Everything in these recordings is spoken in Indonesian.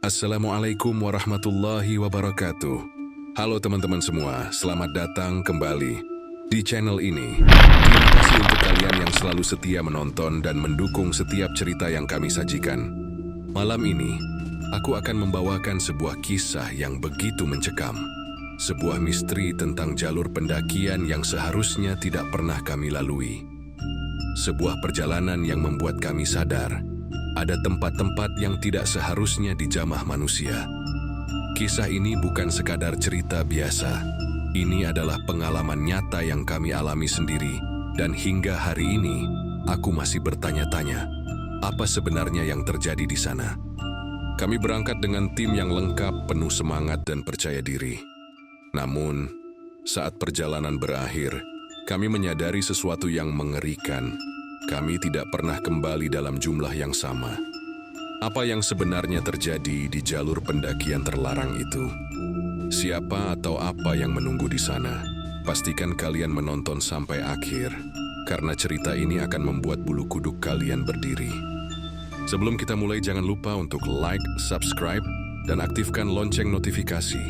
Assalamualaikum warahmatullahi wabarakatuh. Halo teman-teman semua, selamat datang kembali di channel ini. Terima kasih untuk kalian yang selalu setia menonton dan mendukung setiap cerita yang kami sajikan. Malam ini, aku akan membawakan sebuah kisah yang begitu mencekam. Sebuah misteri tentang jalur pendakian yang seharusnya tidak pernah kami lalui. Sebuah perjalanan yang membuat kami sadar ada tempat-tempat yang tidak seharusnya dijamah manusia. Kisah ini bukan sekadar cerita biasa. Ini adalah pengalaman nyata yang kami alami sendiri. Dan hingga hari ini, aku masih bertanya-tanya, apa sebenarnya yang terjadi di sana? Kami berangkat dengan tim yang lengkap, penuh semangat dan percaya diri. Namun, saat perjalanan berakhir, kami menyadari sesuatu yang mengerikan. Kami tidak pernah kembali dalam jumlah yang sama. Apa yang sebenarnya terjadi di jalur pendakian terlarang itu? Siapa atau apa yang menunggu di sana? Pastikan kalian menonton sampai akhir, karena cerita ini akan membuat bulu kuduk kalian berdiri. Sebelum kita mulai, jangan lupa untuk like, subscribe, dan aktifkan lonceng notifikasi,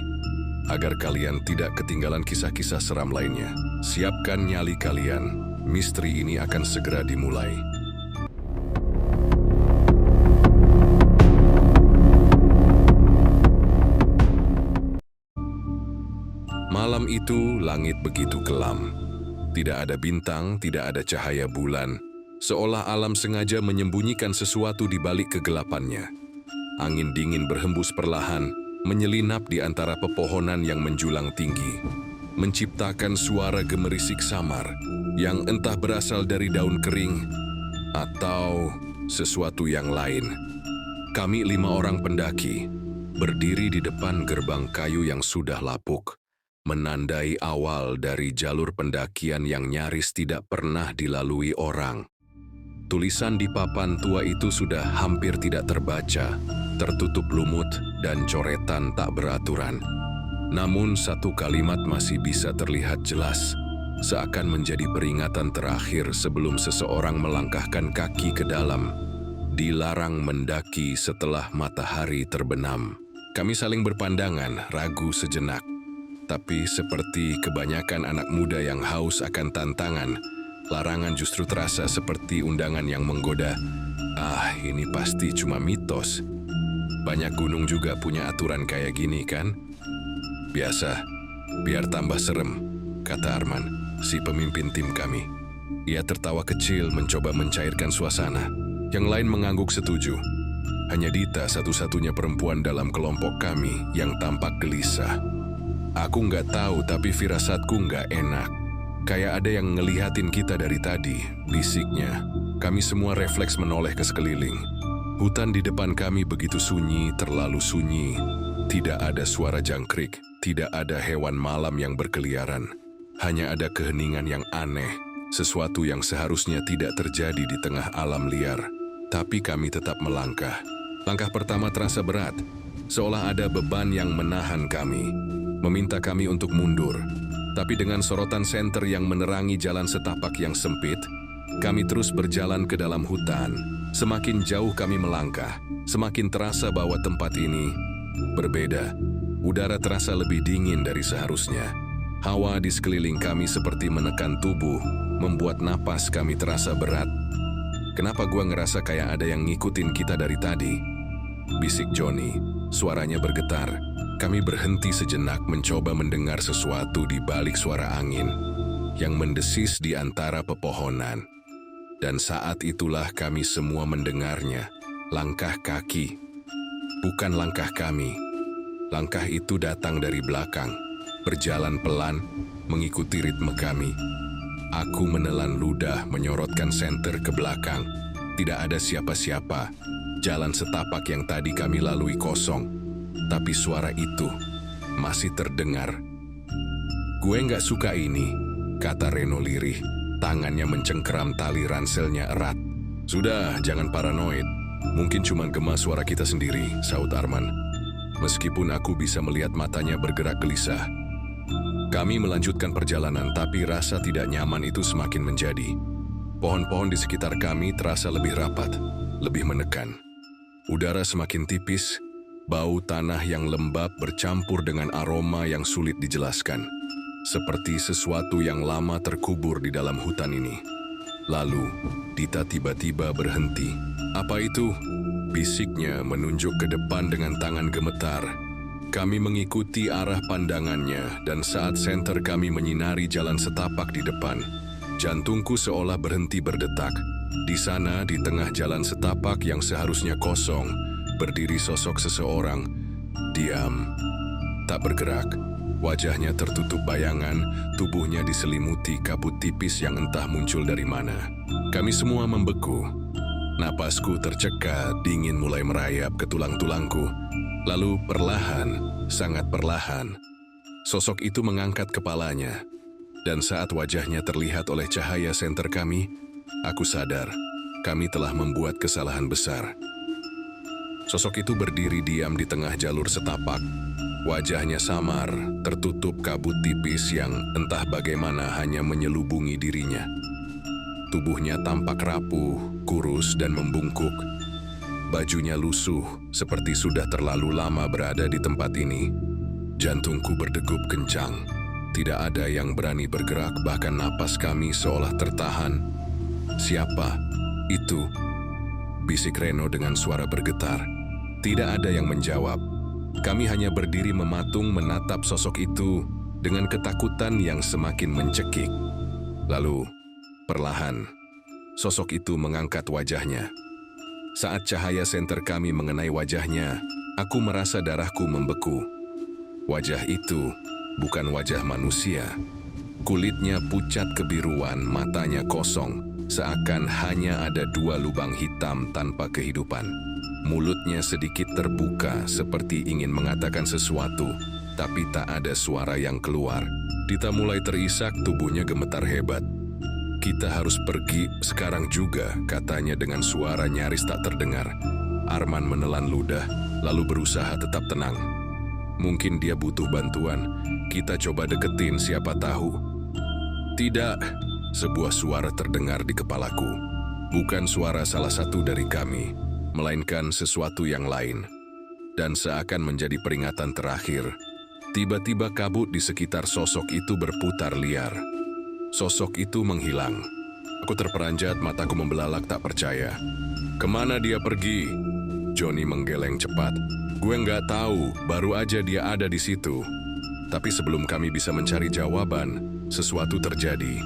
agar kalian tidak ketinggalan kisah-kisah seram lainnya. Siapkan nyali kalian. Misteri ini akan segera dimulai. Malam itu, langit begitu kelam. Tidak ada bintang, tidak ada cahaya bulan. Seolah alam sengaja menyembunyikan sesuatu di balik kegelapannya. Angin dingin berhembus perlahan, menyelinap di antara pepohonan yang menjulang tinggi, menciptakan suara gemerisik samar yang entah berasal dari daun kering atau sesuatu yang lain. Kami 5 orang pendaki berdiri di depan gerbang kayu yang sudah lapuk, menandai awal dari jalur pendakian yang nyaris tidak pernah dilalui orang. Tulisan di papan tua itu sudah hampir tidak terbaca, tertutup lumut dan coretan tak beraturan. Namun satu kalimat masih bisa terlihat jelas, seakan menjadi peringatan terakhir sebelum seseorang melangkahkan kaki ke dalam. Dilarang mendaki setelah matahari terbenam. Kami saling berpandangan, ragu sejenak. Tapi seperti kebanyakan anak muda yang haus akan tantangan, larangan justru terasa seperti undangan yang menggoda. Ini pasti cuma mitos. Banyak gunung juga punya aturan kayak gini kan? Biasa, biar tambah serem, kata Arman, si pemimpin tim kami. Ia tertawa kecil mencoba mencairkan suasana. Yang lain mengangguk setuju. Hanya Dita satu-satunya perempuan dalam kelompok kami yang tampak gelisah. Aku nggak tahu, tapi firasatku nggak enak. Kayak ada yang ngelihatin kita dari tadi, bisiknya. Kami semua refleks menoleh ke sekeliling. Hutan di depan kami begitu sunyi, terlalu sunyi. Tidak ada suara jangkrik, tidak ada hewan malam yang berkeliaran. Hanya ada keheningan yang aneh, sesuatu yang seharusnya tidak terjadi di tengah alam liar. Tapi kami tetap melangkah. Langkah pertama terasa berat, seolah ada beban yang menahan kami, meminta kami untuk mundur. Tapi dengan sorotan senter yang menerangi jalan setapak yang sempit, kami terus berjalan ke dalam hutan. Semakin jauh kami melangkah, semakin terasa bahwa tempat ini berbeda. Udara terasa lebih dingin dari seharusnya. Hawa di sekeliling kami seperti menekan tubuh, membuat napas kami terasa berat. Kenapa gua ngerasa kayak ada yang ngikutin kita dari tadi? Bisik Johnny, suaranya bergetar. Kami berhenti sejenak mencoba mendengar sesuatu di balik suara angin yang mendesis di antara pepohonan. Dan saat itulah kami semua mendengarnya. Langkah kaki. Bukan langkah kami. Langkah itu datang dari belakang, berjalan pelan, mengikuti ritme kami. Aku menelan ludah, menyorotkan senter ke belakang. Tidak ada siapa-siapa. Jalan setapak yang tadi kami lalui kosong. Tapi suara itu masih terdengar. Gue nggak suka ini, kata Reno lirih. Tangannya mencengkeram tali ranselnya erat. Sudah, jangan paranoid. Mungkin cuma gema suara kita sendiri, saut Arman. Meskipun aku bisa melihat matanya bergerak gelisah. Kami melanjutkan perjalanan, tapi rasa tidak nyaman itu semakin menjadi. Pohon-pohon di sekitar kami terasa lebih rapat, lebih menekan. Udara semakin tipis, Bau tanah yang lembab bercampur dengan aroma yang sulit dijelaskan, seperti sesuatu yang lama terkubur di dalam hutan ini. Lalu, Dita tiba-tiba berhenti. "Apa itu?" bisiknya menunjuk ke depan dengan tangan gemetar. Kami mengikuti arah pandangannya dan saat senter kami menyinari jalan setapak di depan, jantungku seolah berhenti berdetak. Di sana, di tengah jalan setapak yang seharusnya kosong, berdiri sosok seseorang, diam, tak bergerak. Wajahnya tertutup bayangan, tubuhnya diselimuti kabut tipis yang entah muncul dari mana. Kami semua membeku. Napasku tercekat, dingin mulai merayap ke tulang-tulangku. Lalu perlahan, sangat perlahan, sosok itu mengangkat kepalanya. Dan saat wajahnya terlihat oleh cahaya senter kami, aku sadar kami telah membuat kesalahan besar. Sosok itu berdiri diam di tengah jalur setapak. Wajahnya samar, tertutup kabut tipis yang entah bagaimana hanya menyelubungi dirinya. Tubuhnya tampak rapuh, kurus dan membungkuk. Bajunya lusuh, seperti sudah terlalu lama berada di tempat ini. Jantungku berdegup kencang. Tidak ada yang berani bergerak, bahkan napas kami seolah tertahan. "Siapa itu?" bisik Reno dengan suara bergetar. Tidak ada yang menjawab. Kami hanya berdiri mematung menatap sosok itu dengan ketakutan yang semakin mencekik. Lalu, perlahan, sosok itu mengangkat wajahnya. Saat cahaya senter kami mengenai wajahnya, aku merasa darahku membeku. Wajah itu bukan wajah manusia. Kulitnya pucat kebiruan, matanya kosong, seakan hanya ada 2 lubang hitam tanpa kehidupan. Mulutnya sedikit terbuka seperti ingin mengatakan sesuatu, tapi tak ada suara yang keluar. Dita mulai terisak, tubuhnya gemetar hebat. "Kita harus pergi sekarang juga," katanya dengan suara nyaris tak terdengar. Arman menelan ludah, lalu berusaha tetap tenang. "Mungkin dia butuh bantuan. Kita coba deketin, siapa tahu." "Tidak," sebuah suara terdengar di kepalaku. Bukan suara salah satu dari kami, melainkan sesuatu yang lain. Dan seakan menjadi peringatan terakhir, tiba-tiba kabut di sekitar sosok itu berputar liar. Sosok itu menghilang. Aku terperanjat, mataku membelalak tak percaya. "Kemana dia pergi?" Johnny menggeleng cepat. "Gue nggak tahu, baru aja dia ada di situ." Tapi sebelum kami bisa mencari jawaban, sesuatu terjadi.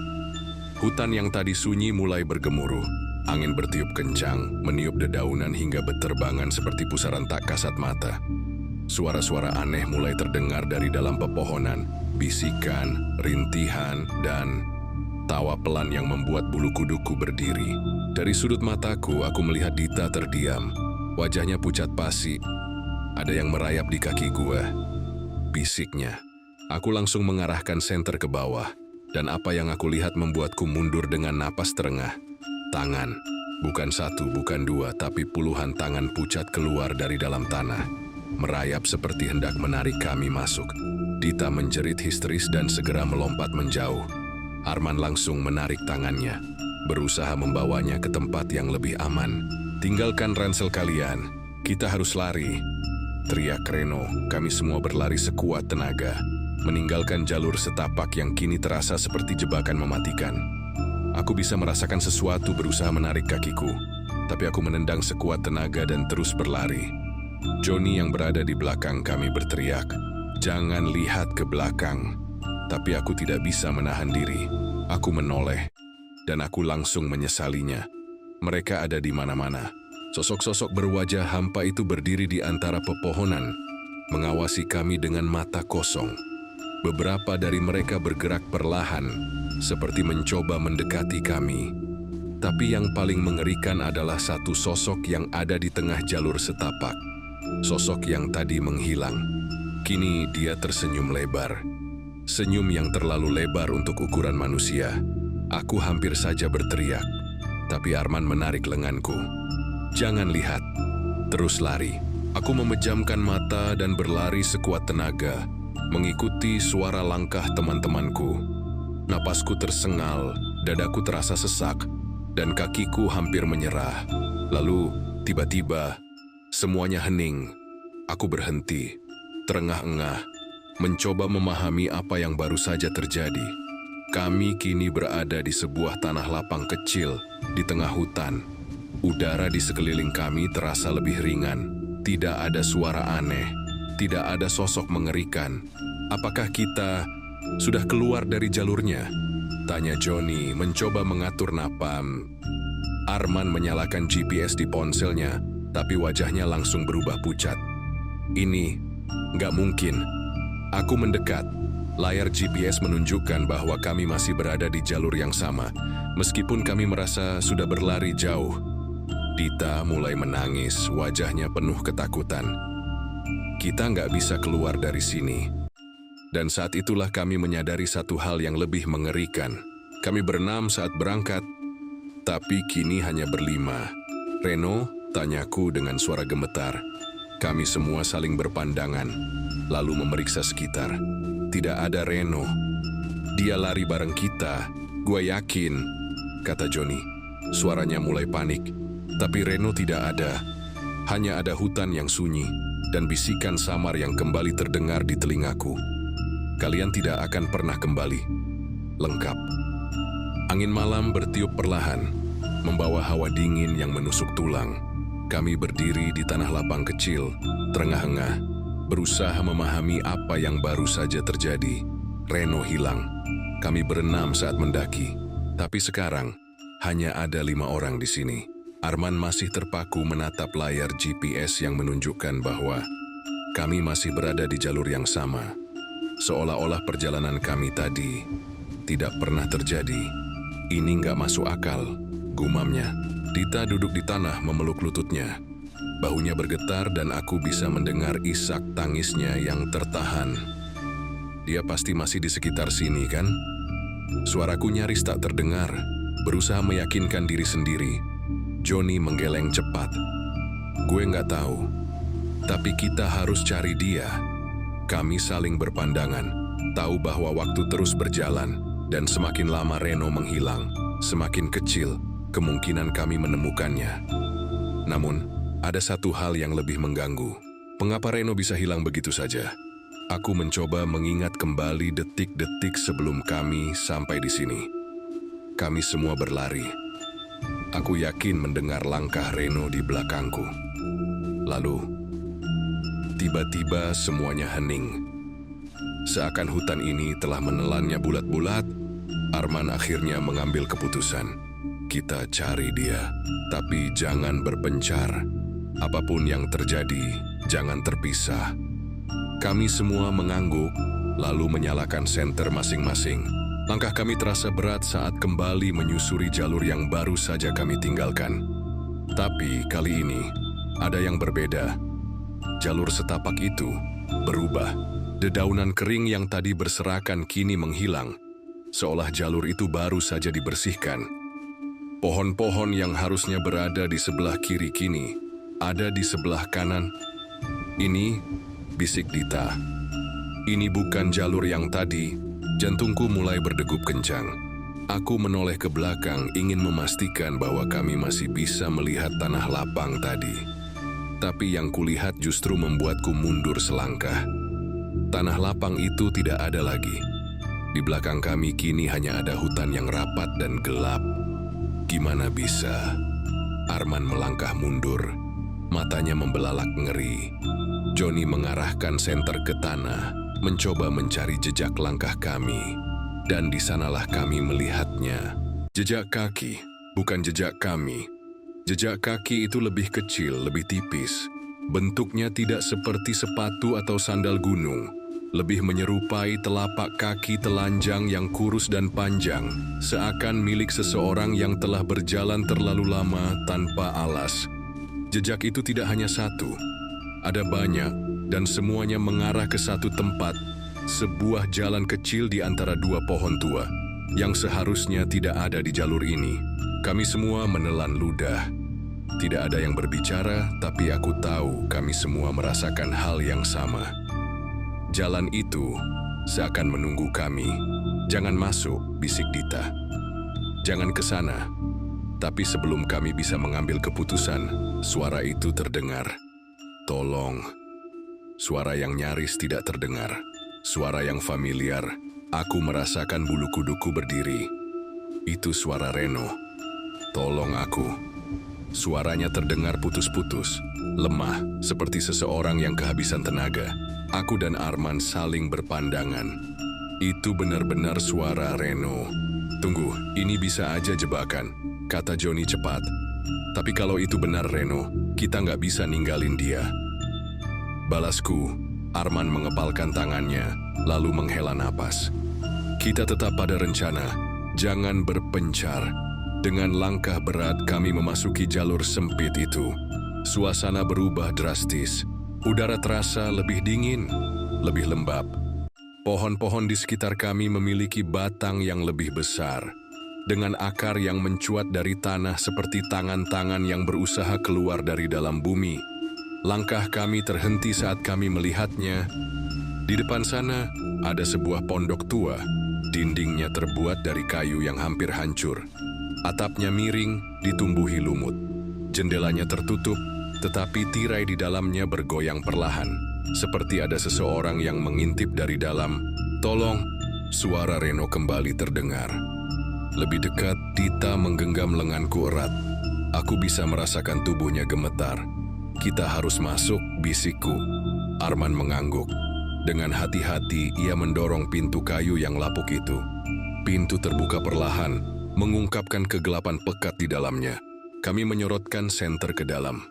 Hutan yang tadi sunyi mulai bergemuruh. Angin bertiup kencang, meniup dedaunan hingga beterbangan seperti pusaran tak kasat mata. Suara-suara aneh mulai terdengar dari dalam pepohonan, bisikan, rintihan, dan tawa pelan yang membuat bulu kuduku berdiri. Dari sudut mataku, aku melihat Dita terdiam. Wajahnya pucat pasi. "Ada yang merayap di kaki gua," bisiknya. Aku langsung mengarahkan senter ke bawah, dan apa yang aku lihat membuatku mundur dengan napas terengah. Tangan, bukan 1, bukan 2, tapi puluhan tangan pucat keluar dari dalam tanah, merayap seperti hendak menarik kami masuk. Dita menjerit histeris dan segera melompat menjauh. Arman langsung menarik tangannya, berusaha membawanya ke tempat yang lebih aman. "Tinggalkan ransel kalian, kita harus lari," teriak Reno. Kami semua berlari sekuat tenaga, meninggalkan jalur setapak yang kini terasa seperti jebakan mematikan. Aku bisa merasakan sesuatu berusaha menarik kakiku, tapi aku menendang sekuat tenaga dan terus berlari. Johnny yang berada di belakang kami berteriak, "Jangan lihat ke belakang." Tapi aku tidak bisa menahan diri. Aku menoleh, dan aku langsung menyesalinya. Mereka ada di mana-mana. Sosok-sosok berwajah hampa itu berdiri di antara pepohonan, mengawasi kami dengan mata kosong. Beberapa dari mereka bergerak perlahan, seperti mencoba mendekati kami. Tapi yang paling mengerikan adalah satu sosok yang ada di tengah jalur setapak. Sosok yang tadi menghilang. Kini dia tersenyum lebar. Senyum yang terlalu lebar untuk ukuran manusia. Aku hampir saja berteriak, tapi Arman menarik lenganku. "Jangan lihat, terus lari." Aku memejamkan mata dan berlari sekuat tenaga, mengikuti suara langkah teman-temanku. Napasku tersengal, dadaku terasa sesak, dan kakiku hampir menyerah. Lalu, tiba-tiba, semuanya hening. Aku berhenti, terengah-engah, mencoba memahami apa yang baru saja terjadi. Kami kini berada di sebuah tanah lapang kecil di tengah hutan. Udara di sekeliling kami terasa lebih ringan. Tidak ada suara aneh, tidak ada sosok mengerikan. Apakah kita sudah keluar dari jalurnya? Tanya Johnny mencoba mengatur napam. Arman menyalakan GPS di ponselnya, tapi wajahnya langsung berubah pucat. Ini nggak mungkin. Aku mendekat. Layar GPS menunjukkan bahwa kami masih berada di jalur yang sama, meskipun kami merasa sudah berlari jauh. Dita mulai menangis, wajahnya penuh ketakutan. Kita nggak bisa keluar dari sini. Dan saat itulah kami menyadari satu hal yang lebih mengerikan. Kami berenam saat berangkat, tapi kini hanya berlima. Reno, tanyaku dengan suara gemetar. Kami semua saling berpandangan, lalu memeriksa sekitar. Tidak ada Reno. Dia lari bareng kita, gua yakin, kata Johnny. Suaranya mulai panik, tapi Reno tidak ada. Hanya ada hutan yang sunyi dan bisikan samar yang kembali terdengar di telingaku. Kalian tidak akan pernah kembali. Lengkap. Angin malam bertiup perlahan, membawa hawa dingin yang menusuk tulang. Kami berdiri di tanah lapang kecil, terengah-engah, berusaha memahami apa yang baru saja terjadi. Reno hilang. Kami berenam saat mendaki. Tapi sekarang, hanya ada 5 orang di sini. Arman masih terpaku menatap layar GPS yang menunjukkan bahwa kami masih berada di jalur yang sama. Seolah-olah perjalanan kami tadi tidak pernah terjadi. Ini nggak masuk akal, gumamnya. Dita duduk di tanah memeluk lututnya. Bahunya bergetar dan aku bisa mendengar isak tangisnya yang tertahan. Dia pasti masih di sekitar sini, kan? Suaraku nyaris tak terdengar, berusaha meyakinkan diri sendiri. Johnny menggeleng cepat. Gue nggak tahu, tapi kita harus cari dia. Kami saling berpandangan, tahu bahwa waktu terus berjalan, dan semakin lama Reno menghilang, semakin kecil kemungkinan kami menemukannya. Namun, ada satu hal yang lebih mengganggu. Mengapa Reno bisa hilang begitu saja? Aku mencoba mengingat kembali detik-detik sebelum kami sampai di sini. Kami semua berlari. Aku yakin mendengar langkah Reno di belakangku. Lalu, tiba-tiba semuanya hening. Seakan hutan ini telah menelannya bulat-bulat, Arman akhirnya mengambil keputusan. Kita cari dia, tapi jangan berpencar. Apapun yang terjadi, jangan terpisah. Kami semua mengangguk, lalu menyalakan senter masing-masing. Langkah kami terasa berat saat kembali menyusuri jalur yang baru saja kami tinggalkan. Tapi kali ini, ada yang berbeda. Jalur setapak itu berubah. Dedaunan kering yang tadi berserakan kini menghilang, seolah jalur itu baru saja dibersihkan. Pohon-pohon yang harusnya berada di sebelah kiri kini ada di sebelah kanan. Ini, bisik Dita. Ini bukan jalur yang tadi. Jantungku mulai berdegup kencang. Aku menoleh ke belakang ingin memastikan bahwa kami masih bisa melihat tanah lapang tadi. Tapi yang kulihat justru membuatku mundur selangkah. Tanah lapang itu tidak ada lagi. Di belakang kami kini hanya ada hutan yang rapat dan gelap. Gimana bisa? Arman melangkah mundur. Matanya membelalak ngeri. Johnny mengarahkan senter ke tanah, mencoba mencari jejak langkah kami. Dan di sanalah kami melihatnya. Jejak kaki, bukan jejak kami. Jejak kaki itu lebih kecil, lebih tipis. Bentuknya tidak seperti sepatu atau sandal gunung. Lebih menyerupai telapak kaki telanjang yang kurus dan panjang, seakan milik seseorang yang telah berjalan terlalu lama tanpa alas. Jejak itu tidak hanya satu, ada banyak, dan semuanya mengarah ke satu tempat, sebuah jalan kecil di antara 2 pohon tua, yang seharusnya tidak ada di jalur ini. Kami semua menelan ludah. Tidak ada yang berbicara, tapi aku tahu kami semua merasakan hal yang sama. Jalan itu seakan menunggu kami. Jangan masuk, bisik Dita. Jangan ke sana. Tapi sebelum kami bisa mengambil keputusan, suara itu terdengar. Tolong, Suara yang nyaris tidak terdengar. Suara yang familiar. Aku merasakan bulu kuduku berdiri. Itu suara Reno. Tolong aku. Suaranya terdengar putus-putus, lemah, seperti seseorang yang kehabisan tenaga. Aku dan Arman saling berpandangan. Itu benar-benar suara Reno. Tunggu, ini bisa aja jebakan, kata Johnny cepat. Tapi kalau itu benar Reno, kita nggak bisa ninggalin dia. Balasku, Arman mengepalkan tangannya, lalu menghela napas. Kita tetap pada rencana, jangan berpencar. Dengan langkah berat kami memasuki jalur sempit itu. Suasana berubah drastis. Udara terasa lebih dingin, lebih lembab. Pohon-pohon di sekitar kami memiliki batang yang lebih besar, dengan akar yang mencuat dari tanah seperti tangan-tangan yang berusaha keluar dari dalam bumi. Langkah kami terhenti saat kami melihatnya. Di depan sana ada sebuah pondok tua. Dindingnya terbuat dari kayu yang hampir hancur. Atapnya miring, ditumbuhi lumut. Jendelanya tertutup, tetapi tirai di dalamnya bergoyang perlahan. Seperti ada seseorang yang mengintip dari dalam. Tolong, suara Reno kembali terdengar. Lebih dekat, Dita menggenggam lenganku erat. Aku bisa merasakan tubuhnya gemetar. Kita harus masuk, bisikku. Arman mengangguk. Dengan hati-hati, ia mendorong pintu kayu yang lapuk itu. Pintu terbuka perlahan, mengungkapkan kegelapan pekat di dalamnya. Kami menyorotkan senter ke dalam.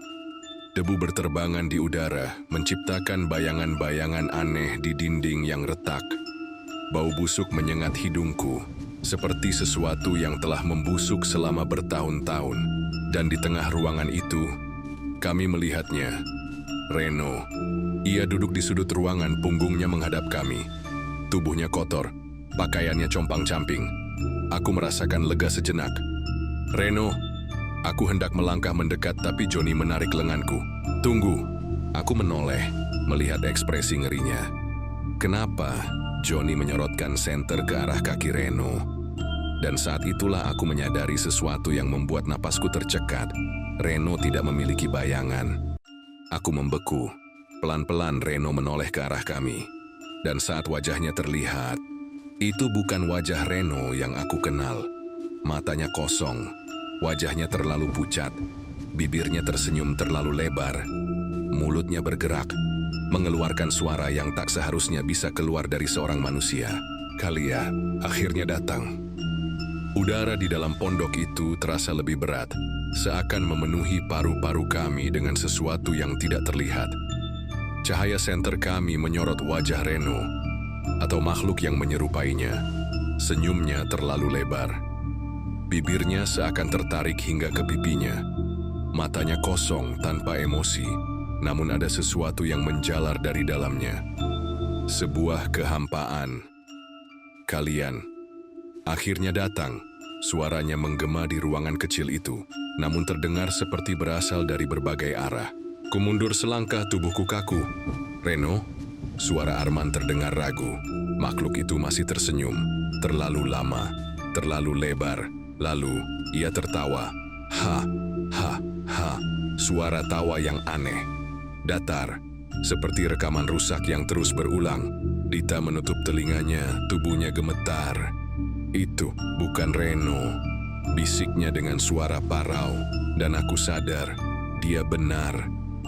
Debu berterbangan di udara, menciptakan bayangan-bayangan aneh di dinding yang retak. Bau busuk menyengat hidungku, seperti sesuatu yang telah membusuk selama bertahun-tahun. Dan di tengah ruangan itu, kami melihatnya. Reno. Ia duduk di sudut ruangan, punggungnya menghadap kami. Tubuhnya kotor, pakaiannya compang-camping. Aku merasakan lega sejenak. Reno, aku hendak melangkah mendekat tapi Johnny menarik lenganku. Tunggu, aku menoleh, melihat ekspresi ngerinya. Kenapa? Johnny menyorotkan senter ke arah kaki Reno. Dan saat itulah aku menyadari sesuatu yang membuat napasku tercekat. Reno tidak memiliki bayangan. Aku membeku. Pelan-pelan Reno menoleh ke arah kami. Dan saat wajahnya terlihat, itu bukan wajah Reno yang aku kenal. Matanya kosong, wajahnya terlalu pucat, bibirnya tersenyum terlalu lebar, mulutnya bergerak, mengeluarkan suara yang tak seharusnya bisa keluar dari seorang manusia. Kalia akhirnya datang. Udara di dalam pondok itu terasa lebih berat, seakan memenuhi paru-paru kami dengan sesuatu yang tidak terlihat. Cahaya senter kami menyorot wajah Reno, atau makhluk yang menyerupainya. Senyumnya terlalu lebar. Bibirnya seakan tertarik hingga ke pipinya. Matanya kosong tanpa emosi, namun ada sesuatu yang menjalar dari dalamnya. Sebuah kehampaan. Kalian akhirnya datang. Suaranya menggema di ruangan kecil itu, namun terdengar seperti berasal dari berbagai arah. Kumundur selangkah, tubuhku kaku. Reno? Suara Arman terdengar ragu. Makhluk itu masih tersenyum. Terlalu lama, terlalu lebar. Lalu, ia tertawa. Ha, ha, ha. Suara tawa yang aneh. Datar, seperti rekaman rusak yang terus berulang. Dita menutup telinganya, tubuhnya gemetar. Itu bukan Reno. Bisiknya dengan suara parau. Dan aku sadar, dia benar.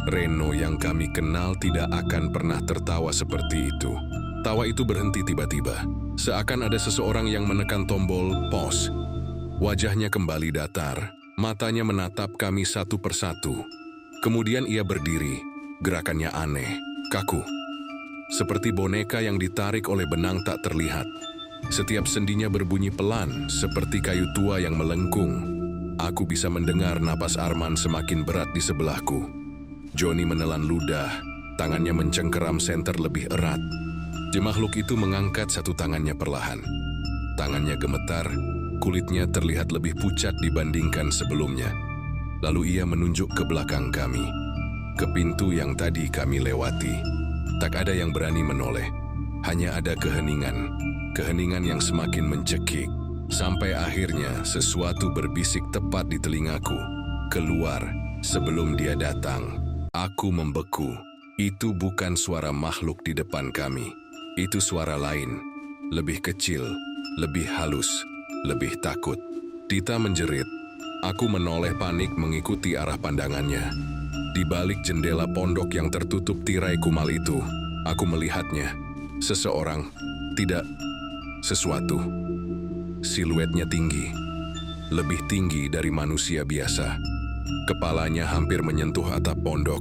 Reno yang kami kenal tidak akan pernah tertawa seperti itu. Tawa itu berhenti tiba-tiba. Seakan ada seseorang yang menekan tombol pause. Wajahnya kembali datar. Matanya menatap kami satu persatu. Kemudian ia berdiri. Gerakannya aneh, kaku. Seperti boneka yang ditarik oleh benang tak terlihat. Setiap sendinya berbunyi pelan, seperti kayu tua yang melengkung. Aku bisa mendengar napas Arman semakin berat di sebelahku. Johnny menelan ludah, tangannya mencengkeram senter lebih erat. Makhluk itu mengangkat satu tangannya perlahan. Tangannya gemetar, kulitnya terlihat lebih pucat dibandingkan sebelumnya. Lalu ia menunjuk ke belakang kami, ke pintu yang tadi kami lewati. Tak ada yang berani menoleh, hanya ada keheningan. Keheningan yang semakin mencekik. Sampai akhirnya sesuatu berbisik tepat di telingaku. Keluar sebelum dia datang. Aku membeku. Itu bukan suara makhluk di depan kami. Itu suara lain, lebih kecil, lebih halus, lebih takut. Dita menjerit. Aku menoleh panik mengikuti arah pandangannya. Di balik jendela pondok yang tertutup tirai kumal itu, aku melihatnya. Seseorang, tidak, sesuatu. Siluetnya tinggi, lebih tinggi dari manusia biasa. Kepalanya hampir menyentuh atap pondok.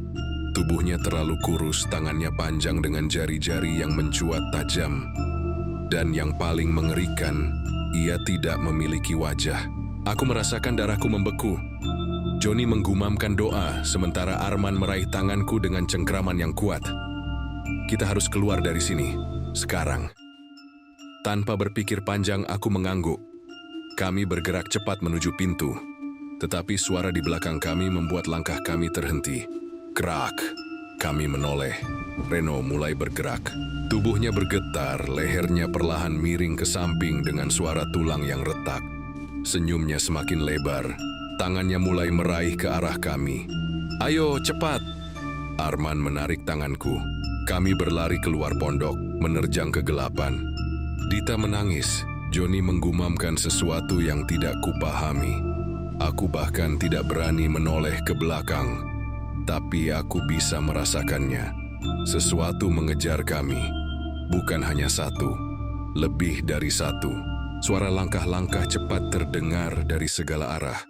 Tubuhnya terlalu kurus, tangannya panjang dengan jari-jari yang mencuat tajam. Dan yang paling mengerikan, ia tidak memiliki wajah. Aku merasakan darahku membeku. Johnny menggumamkan doa, sementara Arman meraih tanganku dengan cengkraman yang kuat. Kita harus keluar dari sini, sekarang. Tanpa berpikir panjang, aku mengangguk. Kami bergerak cepat menuju pintu. Tetapi suara di belakang kami membuat langkah kami terhenti. Kerak. Kami menoleh. Reno mulai bergerak. Tubuhnya bergetar, lehernya perlahan miring ke samping dengan suara tulang yang retak. Senyumnya semakin lebar. Tangannya mulai meraih ke arah kami. Ayo, cepat! Arman menarik tanganku. Kami berlari keluar pondok, menerjang kegelapan. Dita menangis. Johnny menggumamkan sesuatu yang tidak kupahami. Aku bahkan tidak berani menoleh ke belakang. Tapi aku bisa merasakannya. Sesuatu mengejar kami. Bukan hanya satu, lebih dari satu. Suara langkah-langkah cepat terdengar dari segala arah.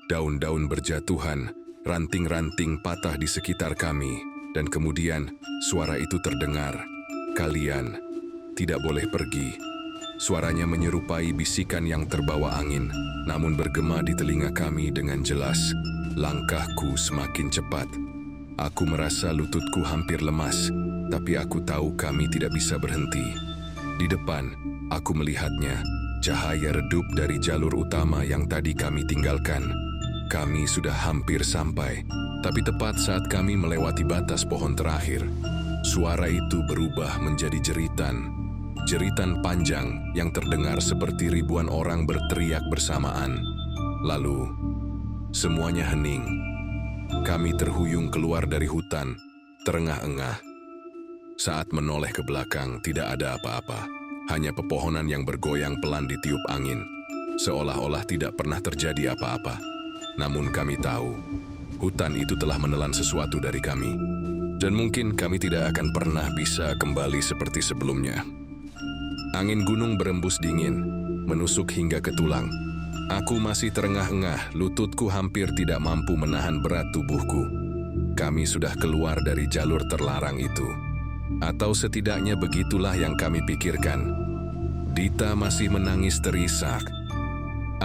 Daun-daun berjatuhan, ranting-ranting patah di sekitar kami. Dan kemudian suara itu terdengar. Kalian tidak boleh pergi. Suaranya menyerupai bisikan yang terbawa angin, namun bergema di telinga kami dengan jelas. Langkahku semakin cepat. Aku merasa lututku hampir lemas, tapi aku tahu kami tidak bisa berhenti. Di depan, aku melihatnya, cahaya redup dari jalur utama yang tadi kami tinggalkan. Kami sudah hampir sampai, tapi tepat saat kami melewati batas pohon terakhir, suara itu berubah menjadi jeritan. Jeritan panjang yang terdengar seperti ribuan orang berteriak bersamaan. Lalu, semuanya hening. Kami terhuyung keluar dari hutan, terengah-engah. Saat menoleh ke belakang, tidak ada apa-apa. Hanya pepohonan yang bergoyang pelan ditiup angin. Seolah-olah tidak pernah terjadi apa-apa. Namun kami tahu, hutan itu telah menelan sesuatu dari kami. Dan mungkin kami tidak akan pernah bisa kembali seperti sebelumnya. Angin gunung berembus dingin, menusuk hingga ke tulang. Aku masih terengah-engah, lututku hampir tidak mampu menahan berat tubuhku. Kami sudah keluar dari jalur terlarang itu. Atau setidaknya begitulah yang kami pikirkan. Dita masih menangis terisak.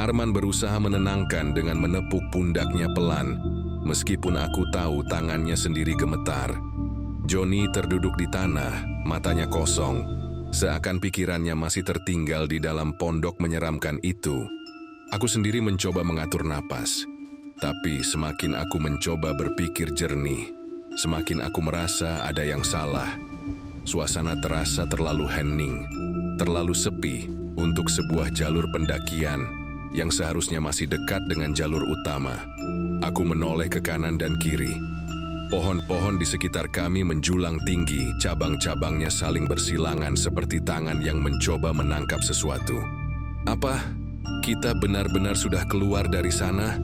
Arman berusaha menenangkan dengan menepuk pundaknya pelan, meskipun aku tahu tangannya sendiri gemetar. Johnny terduduk di tanah, matanya kosong, seakan pikirannya masih tertinggal di dalam pondok menyeramkan itu. Aku sendiri mencoba mengatur napas, tapi semakin aku mencoba berpikir jernih, semakin aku merasa ada yang salah. Suasana terasa terlalu hening, terlalu sepi untuk sebuah jalur pendakian yang seharusnya masih dekat dengan jalur utama. Aku menoleh ke kanan dan kiri. Pohon-pohon di sekitar kami menjulang tinggi, cabang-cabangnya saling bersilangan seperti tangan yang mencoba menangkap sesuatu. Apa? Kita benar-benar sudah keluar dari sana?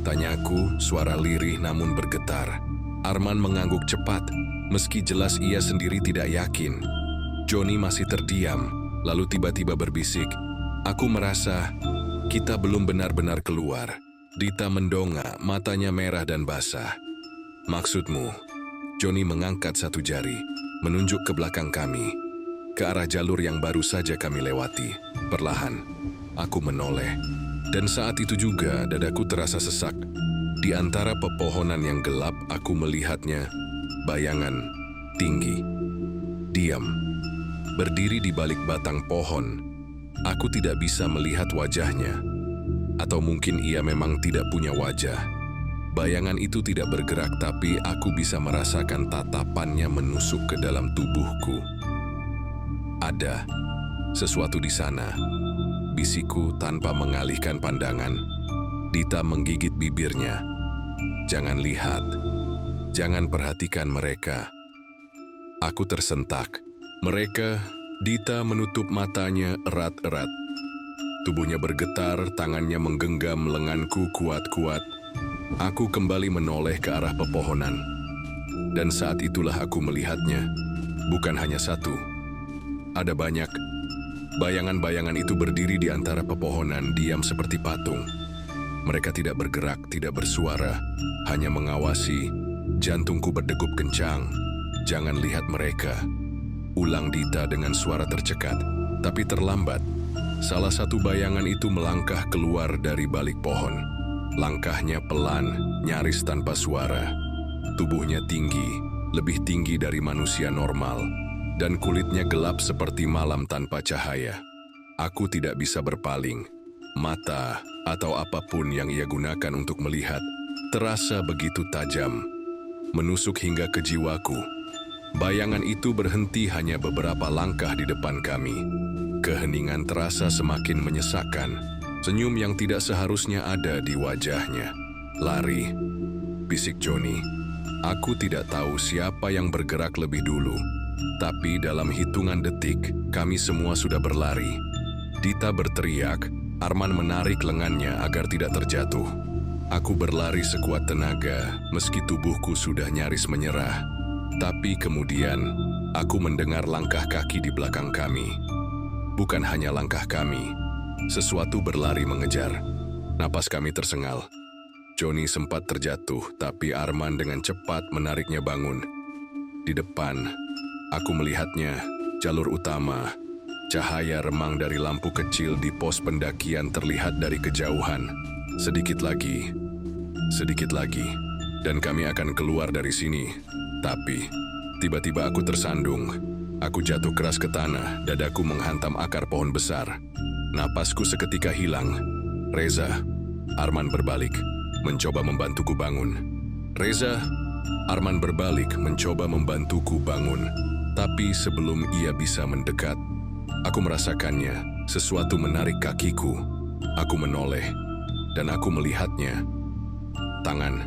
Tanyaku, suara lirih namun bergetar. Arman mengangguk cepat, meski jelas ia sendiri tidak yakin. Johnny masih terdiam, lalu tiba-tiba berbisik. Aku merasa kita belum benar-benar keluar. Dita mendongak, matanya merah dan basah. Maksudmu? Johnny mengangkat satu jari, menunjuk ke belakang kami, ke arah jalur yang baru saja kami lewati. Perlahan, aku menoleh. Dan saat itu juga dadaku terasa sesak. Di antara pepohonan yang gelap, aku melihatnya, bayangan tinggi. Diam, berdiri di balik batang pohon. Aku tidak bisa melihat wajahnya. Atau mungkin ia memang tidak punya wajah. Bayangan itu tidak bergerak, tapi aku bisa merasakan tatapannya menusuk ke dalam tubuhku. Ada sesuatu di sana, bisikku tanpa mengalihkan pandangan. Dita menggigit bibirnya. Jangan lihat, jangan perhatikan mereka. Aku tersentak. Mereka, Dita menutup matanya erat-erat. Tubuhnya bergetar, tangannya menggenggam lenganku kuat-kuat. Aku kembali menoleh ke arah pepohonan. Dan saat itulah aku melihatnya. Bukan hanya satu. Ada banyak. Bayangan-bayangan itu berdiri di antara pepohonan, diam seperti patung. Mereka tidak bergerak, tidak bersuara, hanya mengawasi. Jantungku berdegup kencang. Jangan lihat mereka. Ulang Dita dengan suara tercekat, tapi terlambat. Salah satu bayangan itu melangkah keluar dari balik pohon. Langkahnya pelan, nyaris tanpa suara. Tubuhnya tinggi, lebih tinggi dari manusia normal, dan kulitnya gelap seperti malam tanpa cahaya. Aku tidak bisa berpaling. Mata atau apapun yang ia gunakan untuk melihat terasa begitu tajam, menusuk hingga ke jiwaku. Bayangan itu berhenti hanya beberapa langkah di depan kami. Keheningan terasa semakin menyesakkan, senyum yang tidak seharusnya ada di wajahnya. Lari, bisik Johnny. Aku tidak tahu siapa yang bergerak lebih dulu, tapi dalam hitungan detik, kami semua sudah berlari. Dita berteriak, Arman menarik lengannya agar tidak terjatuh. Aku berlari sekuat tenaga, meski tubuhku sudah nyaris menyerah. Tapi kemudian, aku mendengar langkah kaki di belakang kami. Bukan hanya langkah kami, sesuatu berlari mengejar. Napas kami tersengal. Johnny sempat terjatuh, tapi Arman dengan cepat menariknya bangun. Di depan, aku melihatnya, jalur utama. Cahaya remang dari lampu kecil di pos pendakian terlihat dari kejauhan. Sedikit lagi, dan kami akan keluar dari sini. Tapi, tiba-tiba aku tersandung. Aku jatuh keras ke tanah, dadaku menghantam akar pohon besar. Napasku seketika hilang. Reza, Arman berbalik, mencoba membantuku bangun. Reza, Arman berbalik, mencoba membantuku bangun. Tapi sebelum ia bisa mendekat, aku merasakannya, sesuatu menarik kakiku. Aku menoleh, dan aku melihatnya. Tangan,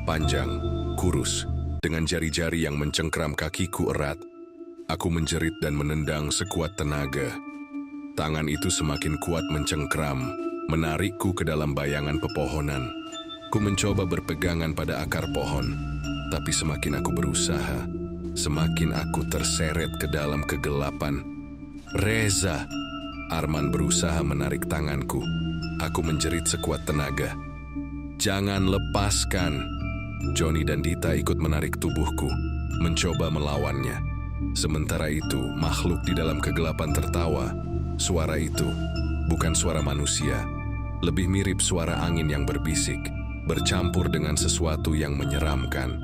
panjang, kurus, dengan jari-jari yang mencengkram kakiku erat. Aku menjerit dan menendang sekuat tenaga. Tangan itu semakin kuat mencengkram, menarikku ke dalam bayangan pepohonan. Ku mencoba berpegangan pada akar pohon, tapi semakin aku berusaha, semakin aku terseret ke dalam kegelapan. Reza! Arman berusaha menarik tanganku. Aku menjerit sekuat tenaga. Jangan lepaskan! Johnny dan Dita ikut menarik tubuhku, mencoba melawannya. Sementara itu, makhluk di dalam kegelapan tertawa. Suara itu bukan suara manusia, lebih mirip suara angin yang berbisik, bercampur dengan sesuatu yang menyeramkan.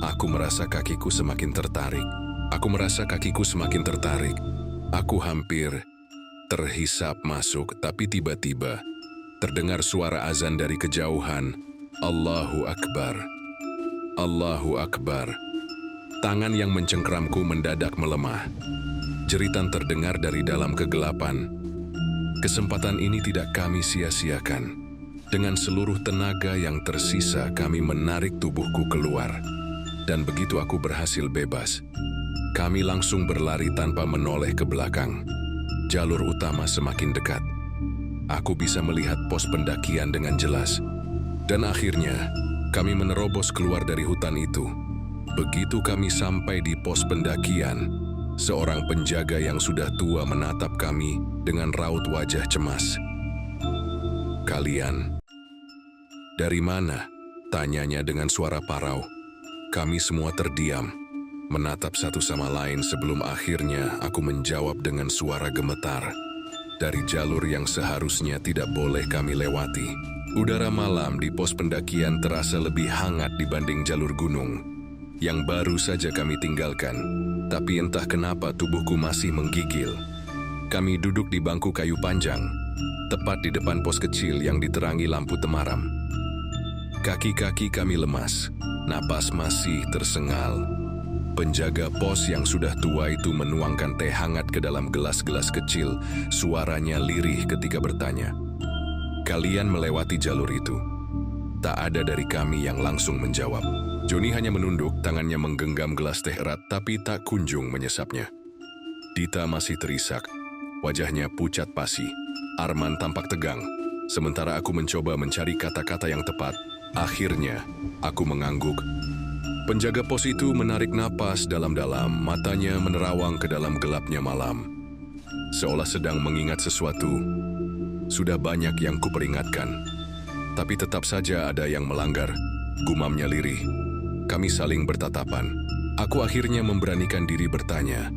Aku merasa kakiku semakin tertarik. Aku hampir terhisap masuk, tapi tiba-tiba terdengar suara azan dari kejauhan. Allahu Akbar. Allahu Akbar. Tangan yang mencengkramku mendadak melemah. Jeritan terdengar dari dalam kegelapan. Kesempatan ini tidak kami sia-siakan. Dengan seluruh tenaga yang tersisa, kami menarik tubuhku keluar. Dan begitu aku berhasil bebas, kami langsung berlari tanpa menoleh ke belakang. Jalur utama semakin dekat. Aku bisa melihat pos pendakian dengan jelas. Dan akhirnya, kami menerobos keluar dari hutan itu. Begitu kami sampai di pos pendakian, seorang penjaga yang sudah tua menatap kami dengan raut wajah cemas. "Kalian dari mana?" tanyanya dengan suara parau. Kami semua terdiam, menatap satu sama lain sebelum akhirnya aku menjawab dengan suara gemetar. Dari jalur yang seharusnya tidak boleh kami lewati. Udara malam di pos pendakian terasa lebih hangat dibanding jalur gunung yang baru saja kami tinggalkan, tapi entah kenapa tubuhku masih menggigil. Kami duduk di bangku kayu panjang, tepat di depan pos kecil yang diterangi lampu temaram. Kaki-kaki kami lemas, napas masih tersengal. Penjaga pos yang sudah tua itu menuangkan teh hangat ke dalam gelas-gelas kecil, suaranya lirih ketika bertanya, "Kalian melewati jalur itu?" Tak ada dari kami yang langsung menjawab. Joni hanya menunduk, tangannya menggenggam gelas teh erat tapi tak kunjung menyesapnya. Dita masih terisak, wajahnya pucat pasi. Arman tampak tegang. Sementara aku mencoba mencari kata-kata yang tepat, akhirnya aku mengangguk. Penjaga pos itu menarik napas dalam-dalam, matanya menerawang ke dalam gelapnya malam. Seolah sedang mengingat sesuatu. Sudah banyak yang kuperingatkan. Tapi tetap saja ada yang melanggar, gumamnya lirih. Kami saling bertatapan. Aku akhirnya memberanikan diri bertanya,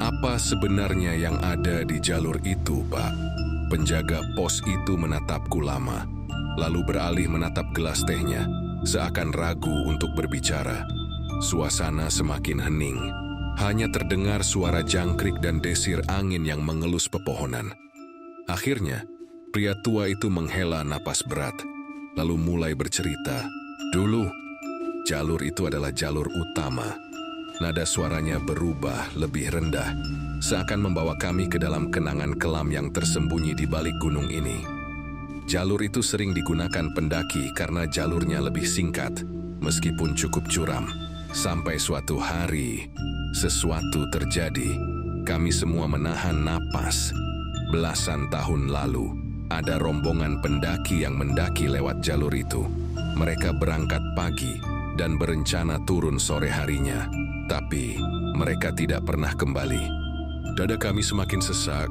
apa sebenarnya yang ada di jalur itu, Pak? Penjaga pos itu menatapku lama, lalu beralih menatap gelas tehnya, seakan ragu untuk berbicara. Suasana semakin hening. Hanya terdengar suara jangkrik dan desir angin yang mengelus pepohonan. Akhirnya, pria tua itu menghela napas berat, lalu mulai bercerita. Dulu, jalur itu adalah jalur utama. Nada suaranya berubah lebih rendah, seakan membawa kami ke dalam kenangan kelam yang tersembunyi di balik gunung ini. Jalur itu sering digunakan pendaki karena jalurnya lebih singkat, meskipun cukup curam. Sampai suatu hari, sesuatu terjadi. Kami semua menahan napas. Belasan tahun lalu, ada rombongan pendaki yang mendaki lewat jalur itu. Mereka berangkat pagi dan berencana turun sore harinya. Tapi mereka tidak pernah kembali. Dada kami semakin sesak.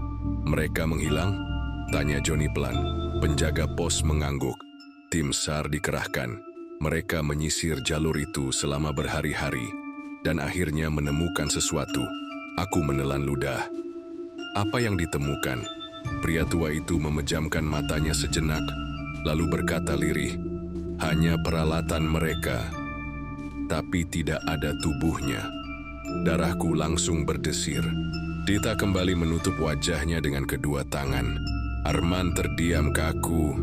Mereka menghilang? Tanya Joni pelan. Penjaga pos mengangguk. Tim SAR dikerahkan. Mereka menyisir jalur itu selama berhari-hari dan akhirnya menemukan sesuatu. Aku menelan ludah. Apa yang ditemukan? Pria tua itu memejamkan matanya sejenak, lalu berkata lirih, hanya peralatan mereka, tapi tidak ada tubuhnya. Darahku langsung berdesir. Dita kembali menutup wajahnya dengan kedua tangan. Arman terdiam kaku.